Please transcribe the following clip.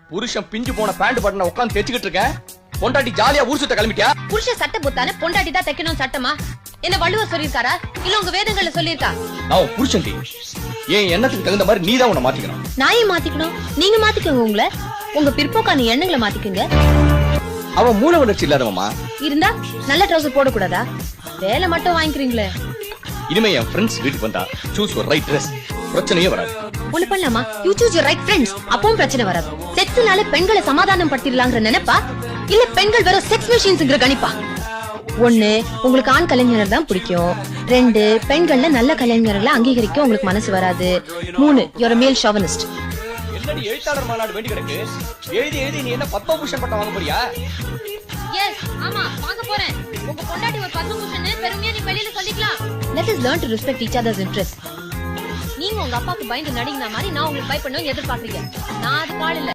புருஷன் பிஞ்சு போன பேண்ட் பட்டனை உட்கார்ந்து தேய்ச்சிட்டு இருக்கேன். பொண்டாட்டி ஜாலியா ஊர் சுத்த கிளம்பிட்டியா? புருஷ சட்டை புத்தானே பொண்டாட்டி தான் தைக்கணும் சட்டமா? என்ன வள்ளுவர் சொல்லிருக்காரா இல்ல உங்க வேதங்கள்ல சொல்லிருக்கா? நான் புருஷன் ஏன் எண்ணத்துக்கு தகுந்த மாதிரி நீதான் உன்னை மாத்திக்கணும். நான் ஏன் மாத்திக்கணும்? நீங்க மாத்திக்கோங்க உங்களை. உங்க பிற்போக்கான எண்ணங்களை மாத்திக்கோங்க. அவன் மூல வளர்ச்சி இல்லாதவமா இருந்தா நல்ல ட்ரவுசர் போடக்கூடாதா? வேலை மட்டும் வாங்கிக்கிறீங்களே. இனிமே என் ஃப்ரெண்ட்ஸ் வீட்டுக்கு வந்தா சூஸ் ஒரு ரைட் ட்ரெஸ், பிரச்சனையே வராது. ஒண்ணு பண்ணலாமா? You choose your right friends. அப்பவும் பிரச்சனை வராது. செக்ஸ்னால பெண்களை சமாதானம் படுத்திடலாங்கிற நினைப்பா இல்ல பெண்கள் வெறும் செக்ஸ் மெஷின்ஸ்ங்கிற கணிப்பா? ஒண்ணு, உங்களுக்கு ஆண் கலைஞர்கள் தான் பிடிக்கும். 2, பெண்கள்ல நல்ல கலைஞர்களை அங்கீகரிக்க உங்களுக்கு மனசு வராது. 3, யுவர் மேல் ஷோவனிஸ்ட். என்னடி எழுத்தாளர் மாநாடு வேண்டி கிடக்கு? எழுதி நீ என்ன பத்மபூஷன் பட்டம் வாங்க போறியா? எஸ், ஆமா வாங்க போறேன். உங்க பொண்டாட்டி ஒரு பத்மபூஷன் பெருமையா நீ வெளியில சொல்லிக்கலாம். Let us learn to respect each other's interests. நீங்க உங்க அப்பாக்கு பயந்து நடிங்கிற மாதிரி நான் உங்களுக்கு பயப்படணும்னு எதிர்பார்க்கறீங்க. நான் அது கால் இல்ல.